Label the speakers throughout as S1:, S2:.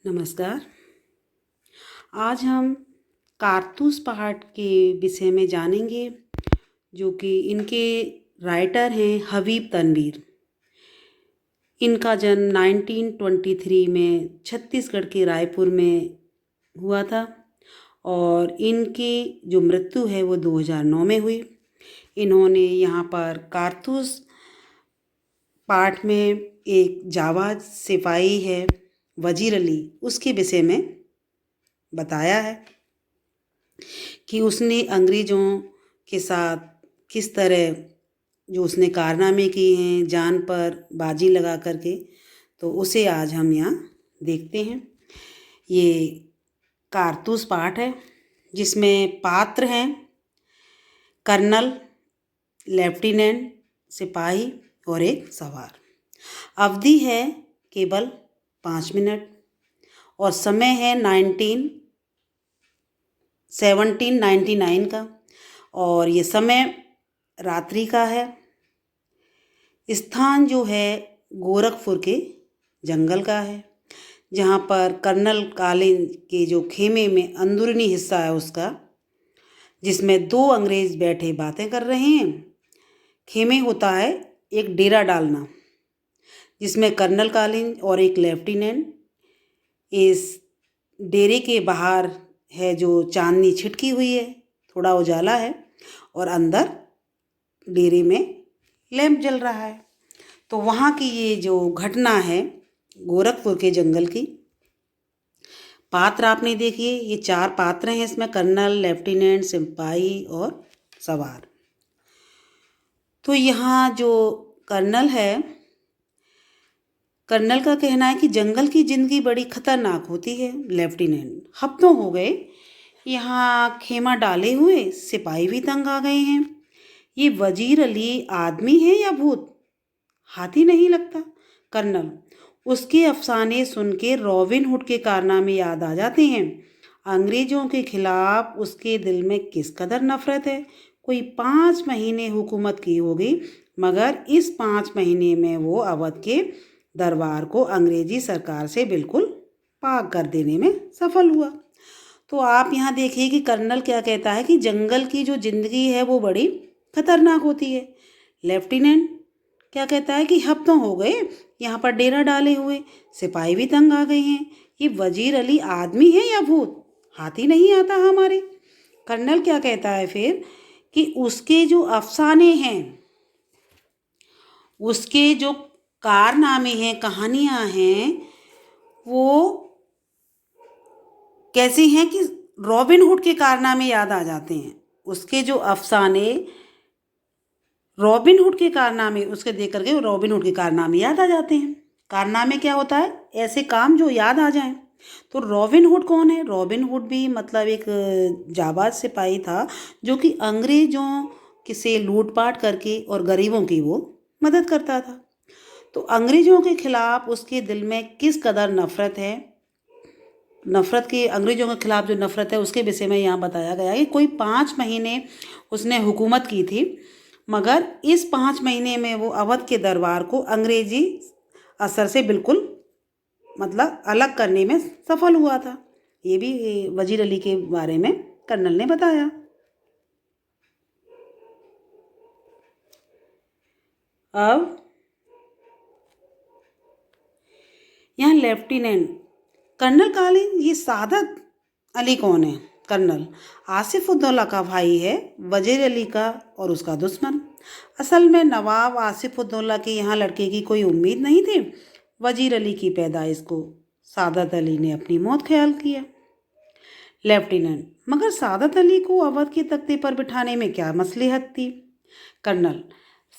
S1: नमस्कार। आज हम कारतूस पहाड़ के विषय में जानेंगे, जो कि इनके राइटर हैं हबीब तनवीर। इनका जन्म 1923 में छत्तीसगढ़ के रायपुर में हुआ था और इनकी जो मृत्यु है वो 2009 में हुई। इन्होंने यहाँ पर कारतूस पहाड़ में एक जाबाज सिपाही है वजीर अली, उसके विषय में बताया है कि उसने अंग्रेज़ों के साथ किस तरह जो उसने कारनामे किए हैं जान पर बाजी लगा करके, तो उसे आज हम यहाँ देखते हैं। ये कारतूस पाठ है जिसमें पात्र हैं कर्नल, लेफ्टिनेंट, सिपाही और एक सवार। अवधि है केवल 5 मिनट और समय है 1799 का और ये समय रात्रि का है। स्थान जो है गोरखपुर के जंगल का है, जहाँ पर कर्नल कालीन के जो खेमे में अंदरूनी हिस्सा है उसका, जिसमें 2 अंग्रेज बैठे बातें कर रहे हैं। खेमे होता है एक डेरा डालना, जिसमें कर्नल कालीन और एक लेफ्टिनेंट इस डेरे के बाहर है, जो चांदनी छिटकी हुई है, थोड़ा उजाला है और अंदर डेरे में लैंप जल रहा है। तो वहाँ की ये जो घटना है गोरखपुर के जंगल की। पात्र आपने देखिए, ये 4 पात्र हैं इसमें, कर्नल, लेफ्टिनेंट, सिपाही और सवार। तो यहाँ जो कर्नल है, कर्नल का कहना है कि जंगल की ज़िंदगी बड़ी खतरनाक होती है। लेफ्टिनेंट, हफ्तों हो गए यहाँ खेमा डाले हुए, सिपाही भी तंग आ गए हैं। ये वजीर अली आदमी है या भूत, हाथी नहीं लगता। कर्नल, उसके अफसाने सुन के रॉबिन हुड के कारनामे याद आ जाते हैं। अंग्रेजों के खिलाफ उसके दिल में किस कदर नफरत है। कोई 5 महीने हुकूमत की होगी, मगर इस 5 महीने में वो अवध के दरबार को अंग्रेजी सरकार से बिल्कुल पाक कर देने में सफल हुआ। तो आप यहाँ देखिए कि कर्नल क्या कहता है कि जंगल की जो ज़िंदगी है वो बड़ी खतरनाक होती है। लेफ्टिनेंट क्या कहता है कि हफ्तों हो गए यहाँ पर डेरा डाले हुए, सिपाही भी तंग आ गए हैं। ये वजीर अली आदमी है या भूत, हाथी नहीं आता हमारे। कर्नल क्या कहता है फिर कि उसके जो अफसाने हैं, उसके जो कारनामे हैं, कहानियाँ हैं, वो कैसी हैं कि रॉबिन हुड के कारनामे याद आ जाते हैं। उसके जो अफसाने, रॉबिन हुड के कारनामे उसके देख करके रॉबिन हुड के कारनामे याद आ जाते हैं। कारनामे क्या होता है, ऐसे काम जो याद आ जाएं। तो रॉबिन हुड कौन है? रॉबिन हुड भी मतलब एक जाबाज सिपाही था, जो कि अंग्रेजों से लूटपाट करके और गरीबों की वो मदद करता था। तो अंग्रेजों के खिलाफ उसके दिल में किस कदर नफरत है, नफरत की, अंग्रेजों के खिलाफ जो नफरत है उसके विषय में यहाँ बताया गया है कि कोई 5 महीने उसने हुकूमत की थी, मगर इस 5 महीने में वो अवध के दरबार को अंग्रेजी असर से बिल्कुल मतलब अलग करने में सफल हुआ था। ये भी वजीर अली के बारे में कर्नल ने बताया। अब यहाँ लेफ्टिनेंट कर्नल कालीन, ये सादत अली कौन है? कर्नल आसिफ उद्दौला का भाई है, वजीर अली का और उसका दुश्मन। असल में नवाब आसिफ उद्दौला के यहाँ लड़के की कोई उम्मीद नहीं थी। वजीर अली की पैदाइश को सादत अली ने अपनी मौत ख्याल किया। लेफ्टिनेंट, मगर सादत अली को अवध के तख्ते पर बिठाने में क्या मसलहत थी? कर्नल,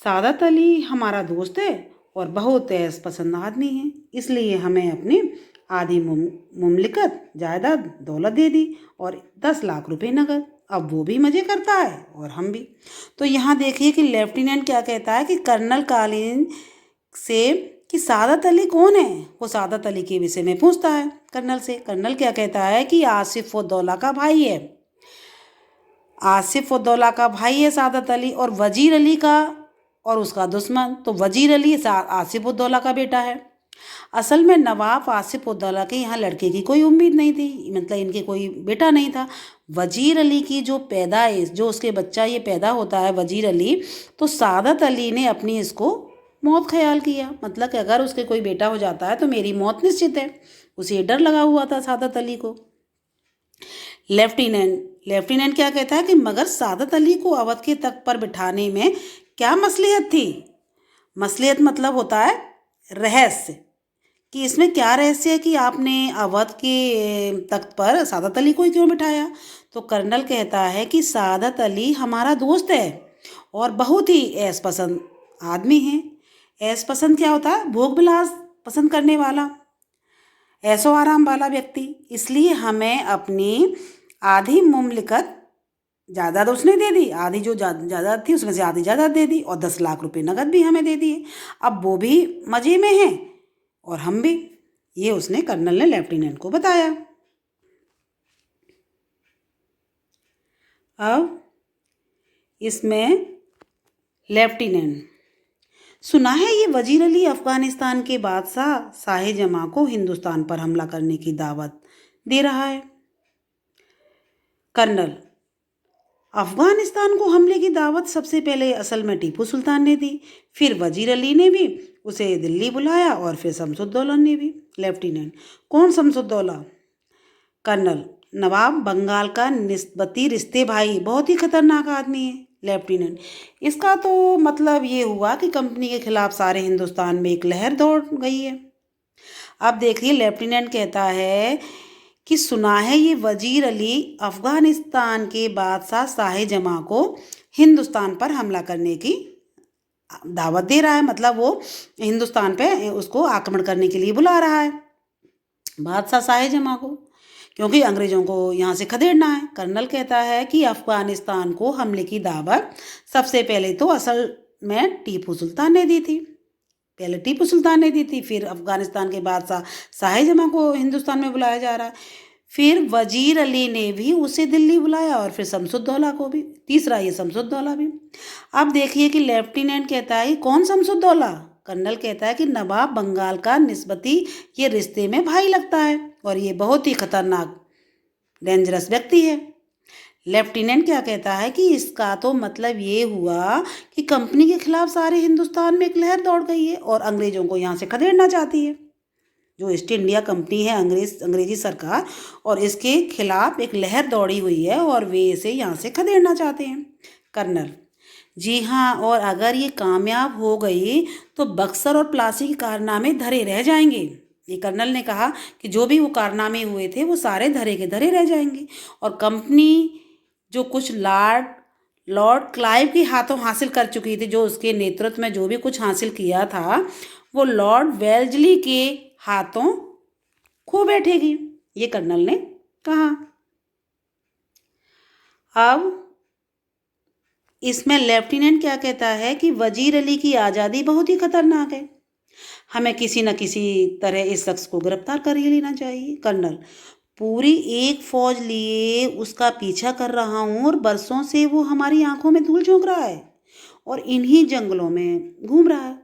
S1: सादत अली हमारा दोस्त है और बहुत ऐश पसंद आदमी है, इसलिए हमें अपनी आधी मुमलिकत जायदाद दौलत दे दी और 10 लाख रुपए नगद। अब वो भी मज़े करता है और हम भी। तो यहाँ देखिए कि लेफ्टिनेंट क्या कहता है कि कर्नल कालीन से कि सादत अली कौन है। वो सादत अली के विषय में पूछता है कर्नल से। कर्नल क्या कहता है कि आसिफ उद्दौला का भाई है, आसिफ उद्दौला का भाई है सादत अली, और वजीर अली का और उसका दुश्मन। तो वजीर अली आसिफ उद्दौला का बेटा है। असल में नवाब आसिफ उद्दौला के यहाँ लड़के की कोई उम्मीद नहीं थी, मतलब इनके कोई बेटा नहीं था। वजीर अली की जो पैदाइश, जो उसके बच्चा ये पैदा होता है वजीर अली, तो सादत अली ने अपनी इसको मौत ख्याल किया, मतलब कि अगर उसके कोई बेटा हो जाता है तो मेरी मौत निश्चित है। उसे डर लगा हुआ था सादत अली को। लेफ्टिनेंट क्या कहता है कि मगर सादत अली को अवध के तख्त पर बिठाने में क्या मसलियत थी। मसलियत मतलब होता है रहस्य, कि इसमें क्या रहस्य है कि आपने अवध के तख्त पर सादत अली को ही क्यों बिठाया। तो कर्नल कहता है कि सादत अली हमारा दोस्त है और बहुत ही ऐश पसंद आदमी है। ऐश पसंद क्या होता है? भोग विलास पसंद करने वाला, ऐशो आराम वाला व्यक्ति। इसलिए हमें अपनी आधी मुमलिकत जायदाद उसने दे दी, आधी जो जायदाद थी उसमें से आधी जायदाद दे दी और 10 लाख रुपए नगद भी हमें दे दिए। अब वो भी मज़े में हैं और हम भी। ये उसने कर्नल ने लेफ्टिनेंट को बताया। अब इसमें लेफ्टिनेंट, सुना है ये वजीर अली अफगानिस्तान के बादशाह शाह जमां को हिंदुस्तान पर हमला करने की दावत दे रहा है। कर्नल, अफगानिस्तान को हमले की दावत सबसे पहले असल में टीपू सुल्तान ने दी, फिर वजीर अली ने भी उसे दिल्ली बुलाया और फिर शमसुद्दौला ने भी। लेफ्टिनेंट, कौन शमसुद्दौला? कर्नल, नवाब बंगाल का निस्बती रिश्ते भाई, बहुत ही खतरनाक आदमी है। लेफ्टिनेंट, इसका तो मतलब ये हुआ कि कंपनी के खिलाफ सारे हिंदुस्तान में एक लहर दौड़ गई है। अब देखिए, लेफ्टिनेंट कहता है कि सुना है ये वजीर अली अफगानिस्तान के बादशाह शाह जमां को हिंदुस्तान पर हमला करने की दावत दे रहा है, मतलब वो हिंदुस्तान पे उसको आक्रमण करने के लिए बुला रहा है बादशाह शाह जमां को, क्योंकि अंग्रेज़ों को यहाँ से खदेड़ना है। कर्नल कहता है कि अफगानिस्तान को हमले की दावत सबसे पहले तो असल में टीपू सुल्तान ने दी थी। पहले टीपू सुल्तान ने दी थी, फिर अफगानिस्तान के बादशाह शाह जमां को हिंदुस्तान में बुलाया जा रहा है, फिर वजीर अली ने भी उसे दिल्ली बुलाया और फिर शमसुद्दौला को भी, तीसरा ये शमसुद्दौला भी। अब देखिए कि लेफ्टिनेंट कहता है कौन शमसुद्दौला? कर्नल कहता है कि नवाब बंगाल का निस्बती ये रिश्ते में भाई लगता है और ये बहुत ही खतरनाक डेंजरस व्यक्ति है। लेफ्टिनेंट क्या कहता है कि इसका तो मतलब ये हुआ कि कंपनी के खिलाफ सारे हिंदुस्तान में एक लहर दौड़ गई है और अंग्रेज़ों को यहाँ से खदेड़ना चाहती है। जो ईस्ट इंडिया कंपनी है, अंग्रेजी सरकार, और इसके खिलाफ एक लहर दौड़ी हुई है और वे इसे यहाँ से खदेड़ना चाहते हैं। कर्नल, जी हाँ, और अगर ये कामयाब हो गई तो बक्सर और प्लासी के कारनामे धरे रह जाएंगे। ये कर्नल ने कहा कि जो भी वो कारनामे हुए थे वो सारे धरे के धरे रह जाएंगे और कंपनी जो कुछ लॉर्ड क्लाइव के हाथों हासिल कर चुकी थी, जो उसके नेतृत्व में जो भी कुछ हासिल किया था वो लॉर्ड वेल्जली के हाथों खो बैठेगी, ये कर्नल ने कहा। अब इसमें लेफ्टिनेंट क्या कहता है कि वजीर अली की आज़ादी बहुत ही खतरनाक है, हमें किसी न किसी तरह इस शख्स को गिरफ्तार कर ही लेना चाहिए। कर्नल, पूरी एक फौज लिए उसका पीछा कर रहा हूँ और बरसों से वो हमारी आंखों में धूल झोंक रहा है और इन्हीं जंगलों में घूम रहा है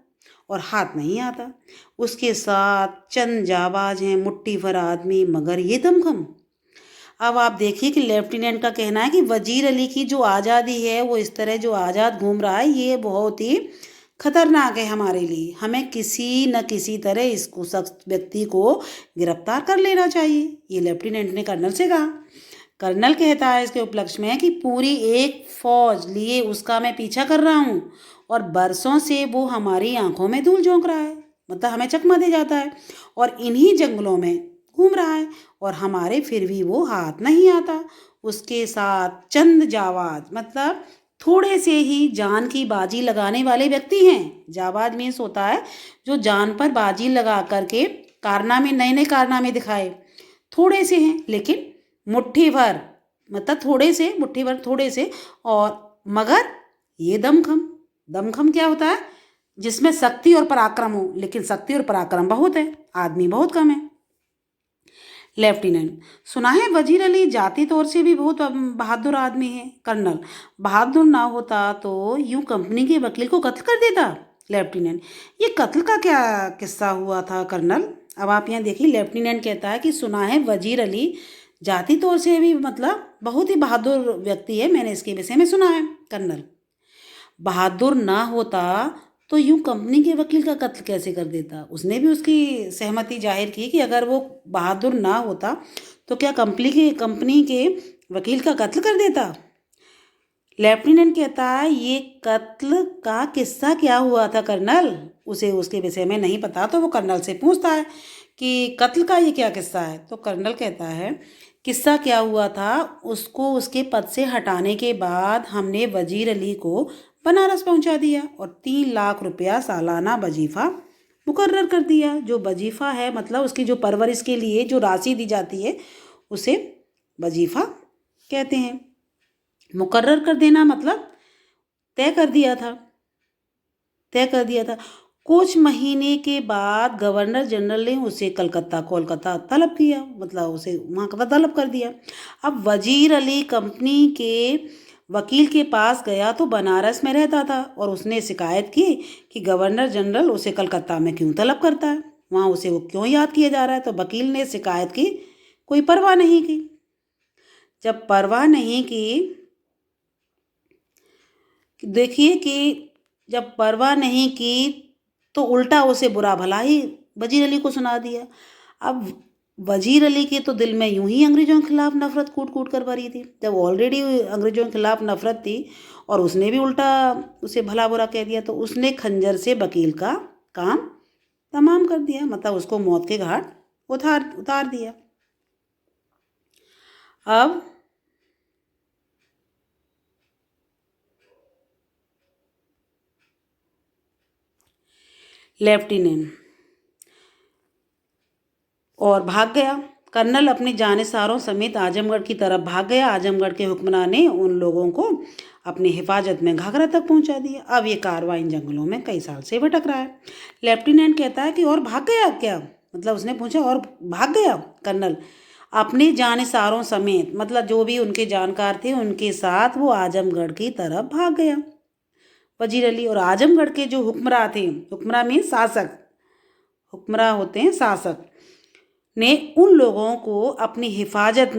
S1: और हाथ नहीं आता। उसके साथ चंद जाबाज हैं, मुट्ठी भर आदमी, मगर ये दमखम। अब आप देखिए कि लेफ्टिनेंट का कहना है कि वजीर अली की जो आज़ादी है, वो इस तरह जो आज़ाद घूम रहा है, ये बहुत ही खतरनाक है हमारे लिए, हमें किसी न किसी तरह इसको शख्स व्यक्ति को गिरफ्तार कर लेना चाहिए, ये लेफ्टिनेंट ने कर्नल से कहा। कर्नल कहता है इसके उपलक्ष्य में कि पूरी एक फौज लिए उसका मैं पीछा कर रहा हूँ और बरसों से वो हमारी आंखों में धूल झोंक रहा है, मतलब हमें चकमा दे जाता है और इन्हीं जंगलों में घूम रहा है और हमारे फिर भी वो हाथ नहीं आता। उसके साथ चंद जावाज, मतलब थोड़े से ही जान की बाजी लगाने वाले व्यक्ति हैं। जाबाज मीन्स होता है जो जान पर बाजी लगा करके कारनामे, नए नए कारनामे दिखाए। थोड़े से हैं लेकिन मुट्ठी भर, मतलब थोड़े से, मुट्ठी भर थोड़े से, और मगर ये दमखम क्या होता है? जिसमें शक्ति और पराक्रम हो, लेकिन शक्ति और पराक्रम बहुत है, आदमी बहुत कम है। लेफ्टिनेंट, सुना है वजीर अली जाति तौर से भी बहुत बहादुर आदमी है। कर्नल, बहादुर ना होता तो यूं कंपनी के वकील को कत्ल कर देता। लेफ्टिनेंट, ये कत्ल का क्या किस्सा हुआ था कर्नल? अब आप यहाँ देखिए, लेफ्टिनेंट कहता है कि सुना है वजीर अली जाति तौर से भी मतलब बहुत ही बहादुर व्यक्ति है, मैंने इसके विषय में सुना है। कर्नल, बहादुर ना होता तो यूं कंपनी के वकील का कत्ल कैसे कर देता? उसने भी उसकी सहमति जाहिर की कि अगर वो बहादुर ना होता तो क्या कंपनी के वकील का कत्ल कर देता। लेफ्टिनेंट कहता है ये कत्ल का किस्सा क्या हुआ था कर्नल? उसे उसके विषय में नहीं पता, तो वो कर्नल से पूछता है कि कत्ल का ये क्या किस्सा है। तो कर्नल कहता है किस्सा क्या हुआ था, उसको उसके पद से हटाने के बाद हमने वजीर अली को बनारस पहुंचा दिया और 3 लाख रुपया सालाना वजीफा मुकर्रर कर दिया। जो वजीफा है मतलब उसकी जो परवरिश के लिए जो राशि दी जाती है उसे वजीफा कहते हैं। मुकर्रर कर देना मतलब तय कर दिया था। कुछ महीने के बाद गवर्नर जनरल ने उसे कोलकाता तलब किया, मतलब उसे वहाँ का तलब कर दिया। अब वजीर अली कंपनी के वकील के पास गया तो बनारस में रहता था और उसने शिकायत की कि गवर्नर जनरल उसे कलकत्ता में क्यों तलब करता है, वहाँ उसे वो क्यों याद किया जा रहा है। तो वकील ने शिकायत की, कोई परवाह नहीं की। जब परवाह नहीं की, देखिए कि जब परवाह नहीं की तो उल्टा उसे बुरा भला ही वजीर अली को सुना दिया। अब वजीर अली के तो दिल में यूं ही अंग्रेजों के खिलाफ नफरत कूट कूट कर भरी थी, जब ऑलरेडी अंग्रेजों के खिलाफ नफरत थी और उसने भी उल्टा उसे भला बुरा कह दिया, तो उसने खंजर से वकील का काम तमाम कर दिया, मतलब उसको मौत के घाट उतार दिया। अब लेफ्टिनेंट और भाग गया। कर्नल अपने जानिसारों समेत आजमगढ़ की तरफ भाग गया। आजमगढ़ के हुक्मरान ने उन लोगों को अपनी हिफाजत में घाघरा तक पहुंचा दिया। अब ये कारवां इन जंगलों में कई साल से भटक रहा है। लेफ्टिनेंट कहता है कि और भाग गया क्या, मतलब उसने पूछा और भाग गया। कर्नल, अपने जानिसारों समेत, मतलब जो भी उनके जानकार थे उनके साथ वो आजमगढ़ की तरफ भाग गया। वजीर अली और आजमगढ़ के जो हुक्मरान थे, हुक्मरान मीन शासक, हुक्मरान होते हैं शासक, ने उन लोगों को अपनी हिफाजत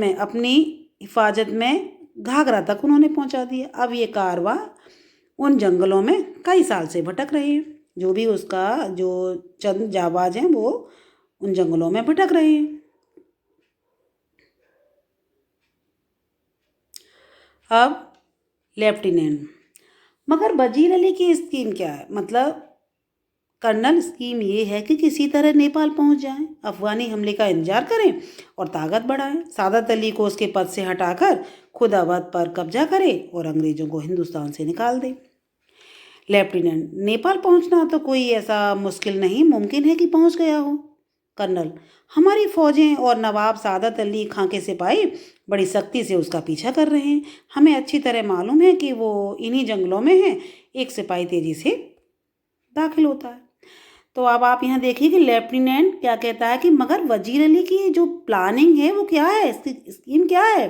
S1: में घाघरा तक उन्होंने पहुंचा दिया। अब ये कारवां उन जंगलों में कई साल से भटक रहे हैं। जो भी उसका जो चंद जाबाज हैं वो उन जंगलों में भटक रहे हैं। अब लेफ्टिनेंट, मगर वजीर अली की स्कीम क्या है? मतलब कर्नल, स्कीम ये है कि किसी तरह नेपाल पहुंच जाएं, अफगानी हमले का इंतजार करें और ताकत बढ़ाएं। सादत अली को उसके पद से हटाकर खुद अवध पर कब्जा करें और अंग्रेजों को हिंदुस्तान से निकाल दें। लेफ्टिनेंट, नेपाल पहुंचना तो कोई ऐसा मुश्किल नहीं, मुमकिन है कि पहुंच गया हो। कर्नल, हमारी फौजें और नवाब सादत अली खां के सिपाही बड़ी सख्ती से उसका पीछा कर रहे हैं। हमें अच्छी तरह मालूम है कि वो इन्हीं जंगलों में है। एक सिपाही तेजी से दाखिल होता है। तो अब आप यहाँ देखिए कि लेफ्टिनेंट क्या कहता है कि मगर वजीर अली की जो प्लानिंग है वो क्या है, स्कीम क्या है?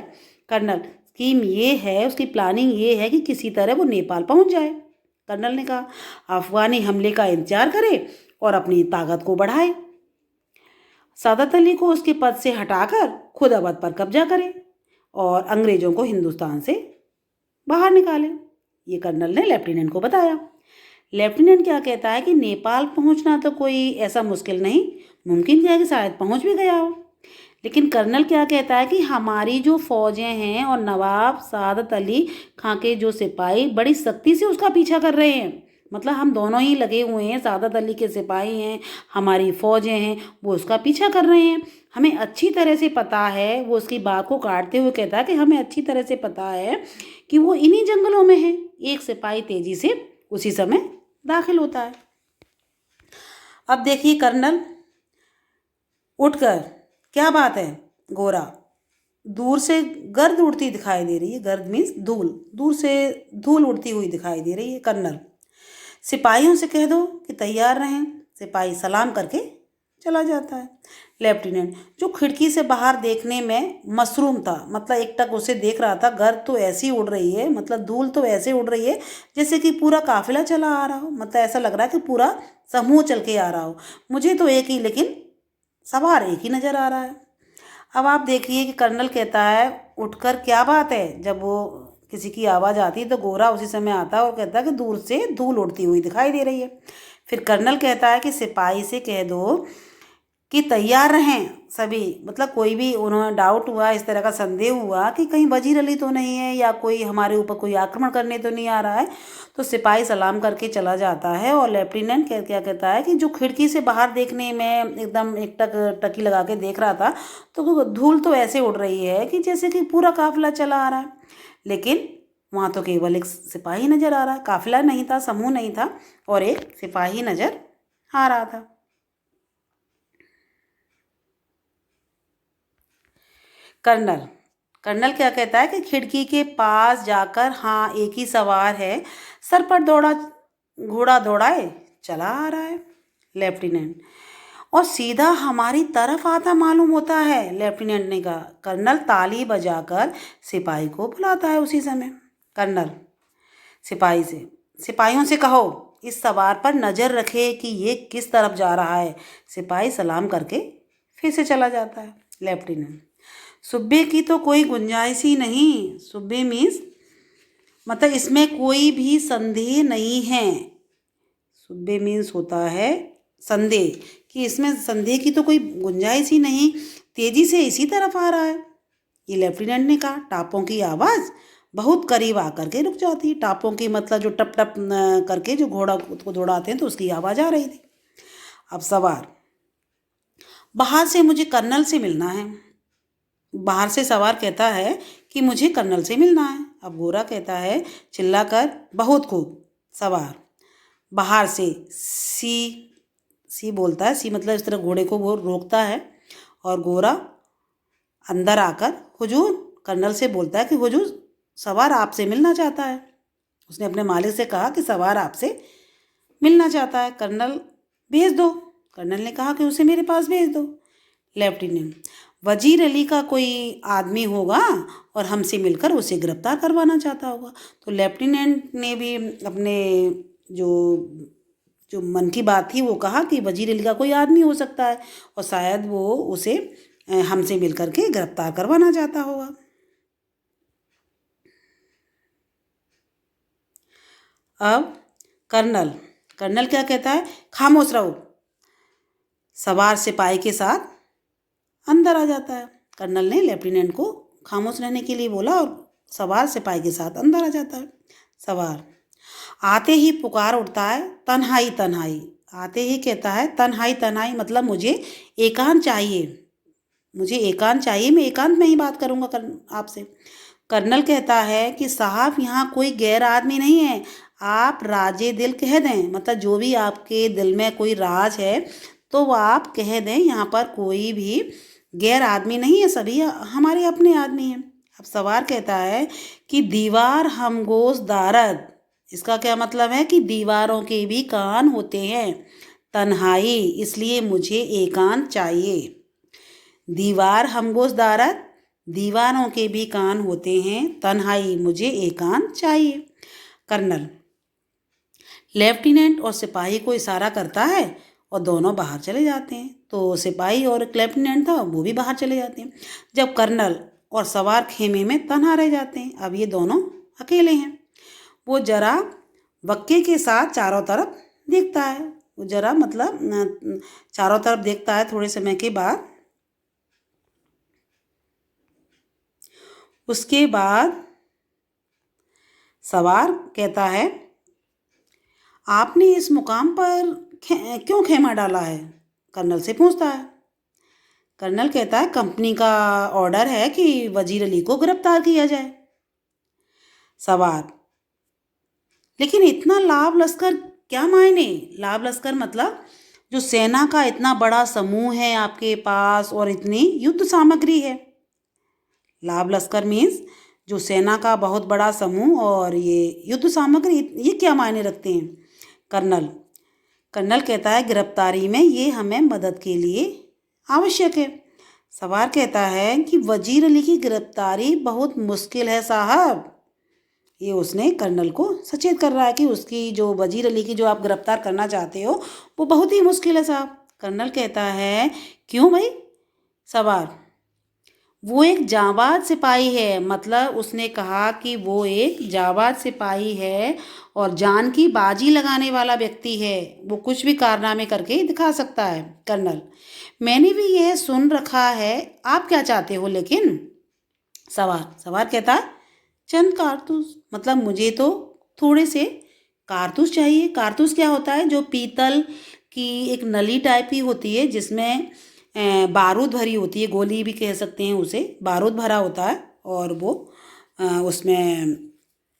S1: कर्नल, स्कीम ये है, उसकी प्लानिंग ये है कि किसी तरह वो नेपाल पहुंच जाए। कर्नल ने कहा अफगानी हमले का इंतजार करे और अपनी ताकत को बढ़ाए, सादत अली को उसके पद से हटाकर खुद अवध पर कब्जा करे और अंग्रेजों को हिंदुस्तान से बाहर निकाले। ये कर्नल ने लेफ्टिनेंट को बताया। लेफ्टिनेंट क्या कहता है कि नेपाल पहुंचना तो कोई ऐसा मुश्किल नहीं, मुमकिन है कि शायद पहुंच भी गया हो। लेकिन कर्नल क्या कहता है कि हमारी जो फौजें हैं और नवाब सादत अली खां के जो सिपाही बड़ी सख्ती से उसका पीछा कर रहे हैं, मतलब हम दोनों ही लगे हुए हैं, सादत अली के सिपाही हैं, हमारी फौजें हैं, वो उसका पीछा कर रहे हैं। हमें अच्छी तरह से पता है, वो उसकी बात को काटते हुए कहता है कि हमें अच्छी तरह से पता है कि वो इन्हीं जंगलों में है। एक सिपाही तेजी से उसी समय दाखिल होता है। अब देखिए कर्नल उठकर, क्या बात है गोरा, दूर से गर्द उड़ती दिखाई दे रही है। गर्द मीन्स धूल, दूर से धूल उड़ती हुई दिखाई दे रही है। कर्नल, सिपाहियों से कह दो कि तैयार रहें। सिपाही सलाम करके चला जाता है। लेफ्टिनेंट, जो खिड़की से बाहर देखने में मशरूम था, मतलब एकटक उसे देख रहा था। गर्द तो ऐसी उड़ रही है, मतलब धूल तो ऐसे उड़ रही है जैसे कि पूरा काफिला चला आ रहा हो, मतलब ऐसा लग रहा है कि पूरा समूह चल के आ रहा हो। मुझे तो एक ही, लेकिन सवार एक ही नजर आ रहा है। अब आप देखिए कि कर्नल कहता है, उठकर क्या बात है। जब वो किसी की आवाज़ आती है तो गोरा उसी समय आता है और कहता है कि दूर से धूल उड़ती हुई दिखाई दे रही है। फिर कर्नल कहता है कि सिपाही से कह दो कि तैयार रहें सभी, मतलब कोई भी उन्हें डाउट हुआ, इस तरह का संदेह हुआ कि कहीं वजीर अली तो नहीं है या कोई हमारे ऊपर कोई आक्रमण करने तो नहीं आ रहा है। तो सिपाही सलाम करके चला जाता है और लेफ्टिनेंट क्या कहता है कि जो खिड़की से बाहर देखने में एकदम एक टकी लगा के देख रहा था, तो धूल तो ऐसे उड़ रही है कि जैसे कि पूरा काफिला चला आ रहा है, लेकिन वहाँ तो केवल एक सिपाही नजर आ रहा है। काफिला नहीं था, समूह नहीं था, और एक सिपाही नजर आ रहा था। कर्नल कर्नल क्या कहता है कि खिड़की के पास जाकर, हाँ एक ही सवार है, सर पर दौड़ा घोड़ा दौड़ाए चला आ रहा है। लेफ्टिनेंट, और सीधा हमारी तरफ आता मालूम होता है, लेफ्टिनेंट ने कहा। कर्नल ताली बजाकर सिपाही को बुलाता है उसी समय। कर्नल सिपाही से, सिपाहियों से कहो इस सवार पर नजर रखे कि ये किस तरफ जा रहा है। सिपाही सलाम करके फिर से चला जाता है। लेफ्टिनेंट, सुब्बे की तो कोई गुंजाइश ही नहीं। सुब्बे मीन्स मतलब इसमें कोई भी संदेह नहीं है। सुब्बे मीन्स होता है संदेह, कि इसमें संदेह की तो कोई गुंजाइश ही नहीं, तेजी से इसी तरफ आ रहा है। ये लेफ्टिनेंट ने कहा। टापों की आवाज़ बहुत करीब आकर के रुक जाती। टापों की मतलब जो टप टप करके जो घोड़ा को दौड़ाते हैं तो उसकी आवाज़ आ रही थी। अब सवार, बाहर से मुझे कर्नल से मिलना है। बाहर से सवार कहता है कि मुझे कर्नल से मिलना है। अब गोरा कहता है चिल्लाकर, बहुत खूब। सवार बाहर से, सी सी बोलता है, सी मतलब इस तरह घोड़े को वो रोकता है, और गोरा अंदर आकर हुजूर कर्नल से बोलता है कि हुजूर सवार आपसे मिलना चाहता है। उसने अपने मालिक से कहा कि सवार आपसे मिलना चाहता है, कर्नल भेज दो। कर्नल ने कहा कि उसे मेरे पास भेज दो। लेफ्टिनेंट, वजीर अली का कोई आदमी होगा और हमसे मिलकर उसे गिरफ्तार करवाना चाहता होगा। तो लेफ्टिनेंट ने भी अपने जो जो मन की बात थी वो कहा कि वजीर अली का कोई आदमी हो सकता है और शायद वो उसे हमसे मिलकर के गिरफ्तार करवाना चाहता होगा। अब कर्नल कर्नल क्या कहता है, खामोश रहो। सवार सिपाही के साथ अंदर आ जाता है। कर्नल ने लेफ्टिनेंट को खामोश रहने के लिए बोला और सवार सिपाही के साथ अंदर आ जाता है। सवार आते ही पुकार उठता है, तन्हाई तन्हाई। आते ही कहता है तन्हाई तन्हाई, मतलब मुझे एकांत चाहिए, मुझे एकांत चाहिए, मैं एकांत में ही बात करूँगा आपसे। कर्नल कहता है कि साहब यहाँ कोई गैर आदमी नहीं है, आप राजे दिल कह दें, मतलब जो भी आपके दिल में कोई राज है तो वो आप कह दें, यहाँ पर कोई भी गैर आदमी नहीं है, सभी हमारे अपने आदमी हैं। अब सवार कहता है कि दीवार हमगोश दारद, इसका क्या मतलब है कि दीवारों के भी कान होते हैं। तन्हाई, इसलिए मुझे एकांत चाहिए। दीवार हमगोश दारद, दीवारों के भी कान होते हैं। तन्हाई, मुझे एकांत चाहिए। कर्नल लेफ्टिनेंट और सिपाही को इशारा करता है और दोनों बाहर चले जाते हैं। तो सिपाही और एक लेफ्टिनेंट था वो भी बाहर चले जाते हैं। जब कर्नल और सवार खेमे में तन्हा रह जाते हैं, अब ये दोनों अकेले हैं। वो जरा वक्के के साथ चारों तरफ देखता है। वो जरा मतलब चारों तरफ देखता है। थोड़े समय के बाद उसके बाद सवार कहता है, आपने इस मुकाम पर क्यों खेमा डाला है? कर्नल से पूछता है। कर्नल कहता है कंपनी का ऑर्डर है कि वजीर अली को गिरफ्तार किया जाए। सवार, लेकिन इतना लाभ लश्कर क्या मायने? लाभ लश्कर मतलब जो सेना का इतना बड़ा समूह है आपके पास और इतनी युद्ध सामग्री है। लाभ लश्कर मीन्स जो सेना का बहुत बड़ा समूह और ये युद्ध सामग्री, ये क्या मायने रखते हैं? कर्नल कहता है गिरफ्तारी में ये हमें मदद के लिए आवश्यक है। सवार कहता है कि वजीर अली की गिरफ्तारी बहुत मुश्किल है साहब। ये उसने कर्नल को सचेत कर रहा है कि उसकी जो वजीर अली की जो आप गिरफ्तार करना चाहते हो वो बहुत ही मुश्किल है साहब। कर्नल कहता है क्यों भाई? सवार, वो एक जाबाज सिपाही है। मतलब उसने कहा कि वो एक जाबाज सिपाही है और जान की बाजी लगाने वाला व्यक्ति है। वो कुछ भी कारनामे करके दिखा सकता है। कर्नल, मैंने भी यह सुन रखा है। आप क्या चाहते हो लेकिन? सवार कहता है चंद कारतूस, मतलब मुझे तो थोड़े से कारतूस चाहिए। कारतूस क्या होता है? जो पीतल की एक नली टाइप की होती है जिसमें बारूद भरी होती है, गोली भी कह सकते हैं उसे। बारूद भरा होता है और वो उसमें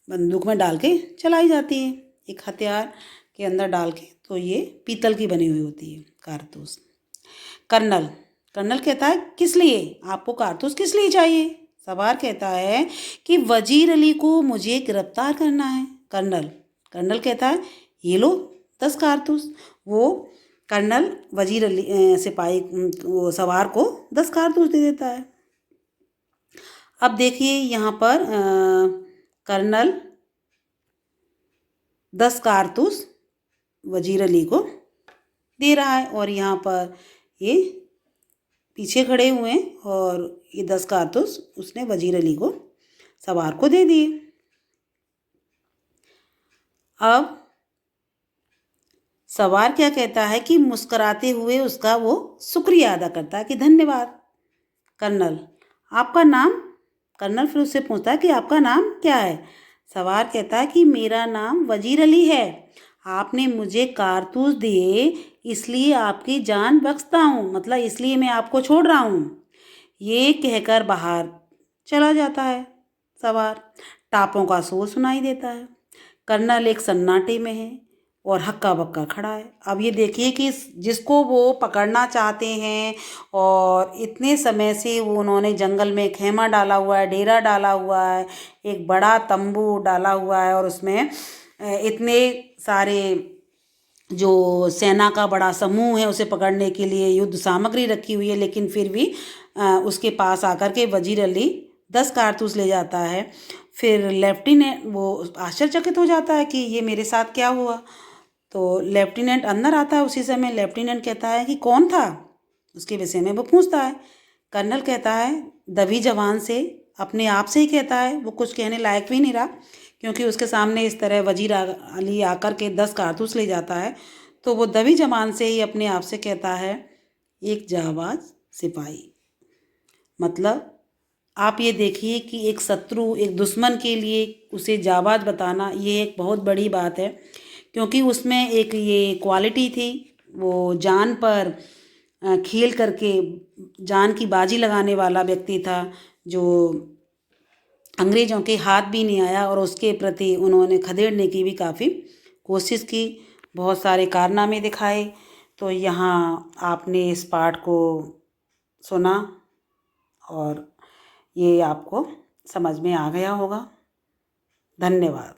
S1: बंदूक में डाल के चलाई जाती है, एक हथियार के अंदर डाल के। तो ये पीतल की बनी हुई होती है कारतूस। कर्नल कर्नल कहता है किस लिए? आपको कारतूस किस लिए चाहिए? सवार कहता है कि वजीर अली को मुझे गिरफ्तार करना है। कर्नल कहता है ये लो 10 कारतूस। वो कर्नल वजीर अली सिपाही वो सवार को 10 कारतूस दे देता है। अब देखिए यहाँ पर कर्नल 10 कारतूस वजीर अली को दे रहा है और यहाँ पर ये पीछे खड़े हुए हैं और ये 10 कारतूस उसने वजीर अली को सवार को दे दिए। अब सवार क्या कहता है कि मुस्कुराते हुए उसका वो शुक्रिया अदा करता है कि धन्यवाद। कर्नल, आपका नाम? कर्नल फिर उससे पूछता है कि आपका नाम क्या है? सवार कहता है कि मेरा नाम वजीर अली है। आपने मुझे कारतूस दिए इसलिए आपकी जान बख्शता हूँ, मतलब इसलिए मैं आपको छोड़ रहा हूँ। ये कहकर बाहर चला जाता है सवार। टापों का शोर सुनाई देता है। कर्नल एक सन्नाटे में है और हक्का बक्का खड़ा है। अब ये देखिए कि जिसको वो पकड़ना चाहते हैं और इतने समय से वो उन्होंने जंगल में खेमा डाला हुआ है, डेरा डाला हुआ है, एक बड़ा तंबू डाला हुआ है और उसमें इतने सारे जो सेना का बड़ा समूह है उसे पकड़ने के लिए युद्ध सामग्री रखी हुई है, लेकिन फिर भी उसके पास आकर के वजीर अली 10 कारतूस ले जाता है। फिर लेफ्टिनेंट वो आश्चर्यचकित हो जाता है कि ये मेरे साथ क्या हुआ। तो लेफ्टिनेंट अंदर आता है उसी समय। लेफ्टिनेंट कहता है कि कौन था, उसके विषय में वो पूछता है। कर्नल कहता है दबी जवान से, अपने आप से ही कहता है, वो कुछ कहने लायक भी नहीं रहा क्योंकि उसके सामने इस तरह वजीर अली आकर के 10 कारतूस ले जाता है। तो वो दबी जवान से ही अपने आप से कहता है एक जाबाज सिपाही। मतलब आप ये देखिए कि एक शत्रु, एक दुश्मन के लिए उसे जाबाज बताना ये एक बहुत बड़ी बात है क्योंकि उसमें एक ये क्वालिटी थी। वो जान पर खेल करके जान की बाजी लगाने वाला व्यक्ति था जो अंग्रेज़ों के हाथ भी नहीं आया और उसके प्रति उन्होंने खदेड़ने की भी काफ़ी कोशिश की, बहुत सारे कारनामे दिखाए। तो यहाँ आपने इस पाठ को सुना और ये आपको समझ में आ गया होगा। धन्यवाद।